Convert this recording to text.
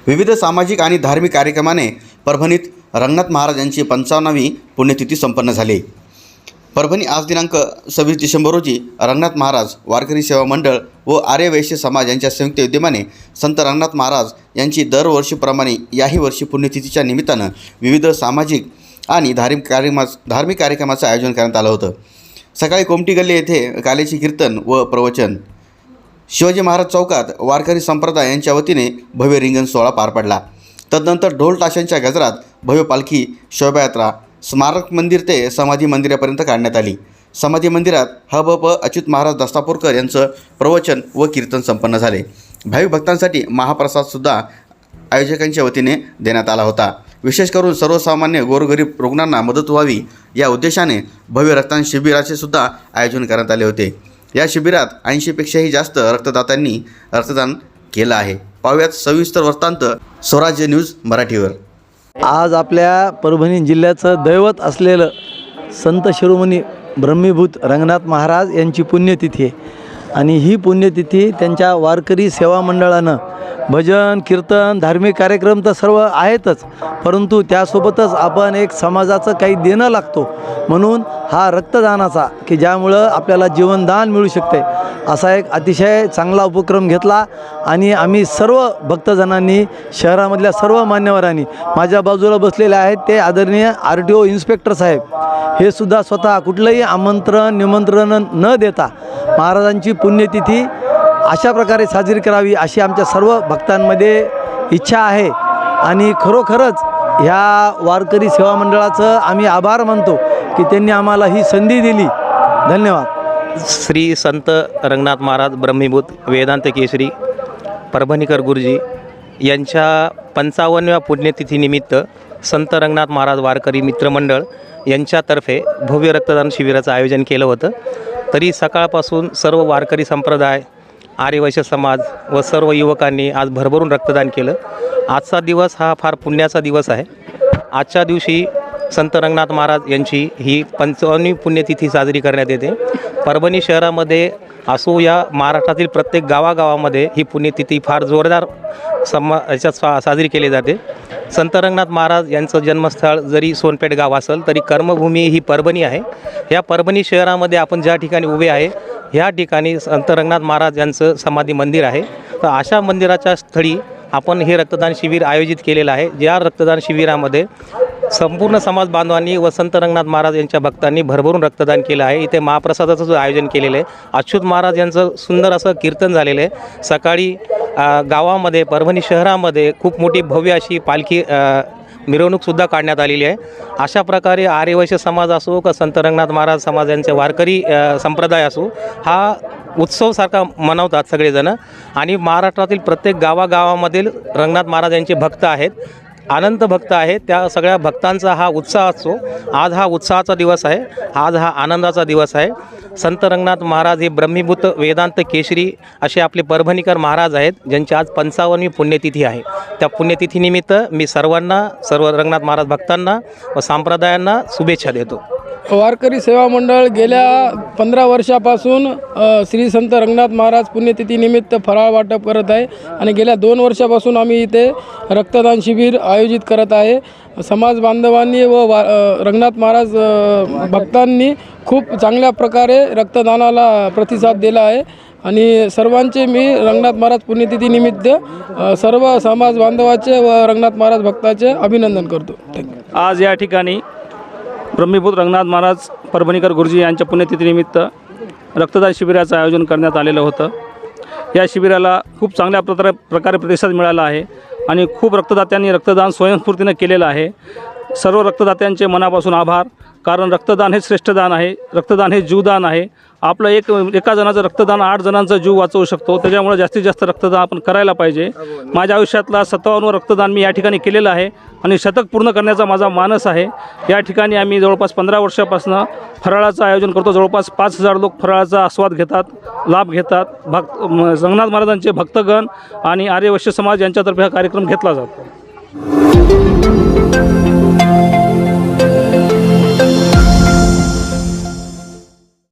विविध सामाजिक आणि धार्मिक कार्यक्रमाने परभणीत रंगनाथ महाराज यांची 55वी पुण्यतिथी संपन्न झाली। परभणी आज दिनांक 26 डिसेंबर रोजी रंगनाथ महाराज वारकरी सेवा मंडळ व आर्य वैश्य समाज यांच्या संयुक्त विद्यमाने संत रंगनाथ महाराज यांची दरवर्षीप्रमाणे याही वर्षी पुण्यतिथीच्या निमित्तानं विविध सामाजिक आणि धार्मिक कार्यक्रमाचं आयोजन करण्यात आलं होतं। सकाळी कोमटी गल्ली येथे कालेची कीर्तन व प्रवचन, शिवाजी महाराज चौकात वारकरी संप्रदाय यांच्या वतीने भव्य रिंगण सोहळा पार पडला। तदनंतर ढोल ताशांच्या गजरात भव्य पालखी शोभायात्रा स्मारक मंदिर ते समाधी मंदिरापर्यंत काढण्यात आली। समाधी मंदिरात हबप अच्युत महाराज दस्तापूरकर यांचं प्रवचन व कीर्तन संपन्न झाले। भाविक भक्तांसाठी महाप्रसाद सुद्धा आयोजकांच्या वतीने देण्यात आला होता। विशेष करून सर्वसामान्य गोरगरीब रुग्णांना मदत व्हावी या उद्देशाने भव्य रक्तदान शिबिराचे सुद्धा आयोजन करण्यात आले होते। या शिबिरात 80 पेक्षाही जास्त रक्तदात्यांनी रक्तदान केलं आहे। पाहुयात सविस्तर वृत्तांत स्वराज्य न्यूज मराठीवर। आज आपल्या परभणी जिल्ह्याचं दैवत असलेलं संत शिरोमणी ब्रह्मीभूत रंगनाथ महाराज यांची पुण्यतिथी आहे आणि ही पुण्यतिथी त्यांच्या वारकरी सेवा मंडळानं भजन कीर्तन धार्मिक कार्यक्रम तर सर्व आहेतच, परंतु त्यासोबतच आपण एक समाजाचं काही देणं लागतो म्हणून हा रक्तदानाचा की ज्यामुळं आपल्याला जीवनदान मिळू शकते असा एक अतिशय चांगला उपक्रम घेतला आणि आम्ही सर्व भक्तजनांनी शहरामधल्या सर्व मान्यवरांनी, माझ्या बाजूला बसलेले आहेत ते आदरणीय RTO इन्स्पेक्टर साहेब, हे सुद्धा स्वतः कुठलंही आमंत्रण निमंत्रण न देता महाराजांची पुण्यतिथी अशा प्रकारे साजरी करावी अशी आमच्या सर्व भक्तांमध्ये इच्छा आहे आणि खरोखरच ह्या वारकरी सेवा मंडळाचं आम्ही आभार मानतो की त्यांनी आम्हाला ही संधी दिली। धन्यवाद। श्री संत रंगनाथ महाराज ब्रह्मीभूत वेदांत केसरी परभणीकर गुरुजी यांच्या 55व्या पुण्यतिथीनिमित्त संत रंगनाथ महाराज वारकरी मित्रमंडळ यांच्यातर्फे भव्य रक्तदान शिबिराचं आयोजन केलं होतं। तरी सकाळपासून सर्व वारकरी संप्रदाय, आर्य वैश्य समाज व सर्व युवकांनी आज भरभरून रक्तदान केलं। आजचा दिवस हा फार पुण्याचा दिवस आहे। आजच्या दिवशी संत रंगनाथ महाराज यांची ही 55वी पुण्यतिथी साजरी करण्यात येते। परभणी शहरामध्ये असो या महाराष्ट्रातील प्रत्येक गावागावामध्ये ही पुण्यतिथी फार जोरदार साजरी केली जाते। संत रंगनाथ महाराज यांचं जन्मस्थळ जरी सोनपेठ गाव असेल तरी कर्मभूमी ही परभणी आहे। या परभणी शहरामध्ये आपण ज्या ठिकाणी उभे आहे ह्या ठिकाणी संत रंगनाथ महाराज यांचं समाधी मंदिर आहे। तर अशा मंदिराच्या स्थळी आपण हे रक्तदान शिबिर आयोजित केलेलं आहे। ज्या रक्तदान शिबिरामध्ये संपूर्ण समाज बांधवांनी व संत रंगनाथ महाराज यांच्या भक्तांनी भरभरून रक्तदान केलं आहे। इथे महाप्रसादाचं आयोजन केलेलं आहे। अच्युत महाराज यांचं सुंदर असं कीर्तन झालेलं आहे। सकाळी गावामध्ये परभणी शहरामध्ये खूप मोठी भव्य अशी पालखी मिरवणूकसुद्धा काढण्यात आलेली आहे। अशा प्रकारे आर्य वैश्य समाज असो का संत रंगनाथ महाराज समाजांचे वारकरी संप्रदाय असो हा उत्सवसारखा मनवतात सगळेजण आणि महाराष्ट्रातील प्रत्येक गावागावामधील रंगनाथ महाराज यांचे भक्त आहेत, अनंत भक्त आहेत। त्या सगळ्या भक्तांचा हा उत्साह असतो। आज हा उत्साहाचा दिवस आहे, आज हा आनंदाचा दिवस आहे। संत रंगनाथ महाराज हे ब्रह्मीभूत वेदांत केशरी असे आपले परभणीकर महाराज आहेत, ज्यांची आज 55वी पुण्यतिथी आहे। त्या पुण्यतिथीनिमित्त मी सर्व रंगनाथ महाराज भक्तांना व संप्रदायांना शुभेच्छा देतो। वारकरी सेवा मंडळ गेल्या 15 वर्षापासून श्री संत रंगनाथ महाराज पुण्यतिथीनिमित्त फराळ वाटप करत आहे आणि गेल्या 2 वर्षापासून आम्ही इथे रक्तदान शिबिर आयोजित करत आहे। समाज बांधवांनी व रंगनाथ महाराज भक्तांनी खूप चांगल्या प्रकारे रक्तदानाला प्रतिसाद दिला आहे आणि सर्वांचे मी रंगनाथ महाराज पुण्यतिथीनिमित्त सर्व समाज बांधवाचे व रंगनाथ महाराज भक्ताचे अभिनंदन करतो। आज या ठिकाणी ब्रह्मीभूत रंगनाथ महाराज परभणीकर गुरुजी यांच्या पुण्यतिथीनिमित्त रक्तदान शिबिराचं आयोजन करण्यात आलेलं होतं। या शिबिराला खूप चांगल्या प्रकारे प्रतिसाद मिळाला आहे आणि खूप रक्तदात्यांनी रक्तदान स्वयंस्फूर्तीनं केलेलं आहे। सर्व रक्तदात्यांचे मनापासून आभार, कारण रक्तदान हे श्रेष्ठ दान आहे, रक्तदान हे जीवदान आहे। आपलं एका जणाचं रक्तदान 8 जणांचा जीव वाचवू शकतो, त्याच्यामुळे जास्तीत जास्त रक्तदान आपण करायला पाहिजे। माझ्या आयुष्यातला 57वा रक्तदान मी या ठिकाणी केलेलं आहे आणि शतक पूर्ण करण्याचा माझा मानस आहे। या ठिकाणी आम्ही जवळपास 15 वर्षापासून फराळाचं आयोजन करतो। जवळपास 5000 लोक फराळाचा आस्वाद घेतात, लाभ घेतात। रंगनाथ महाराजांचे भक्तगण आणि आर्य वैश्य समाज यांच्यातर्फे हा कार्यक्रम घेतला जातो।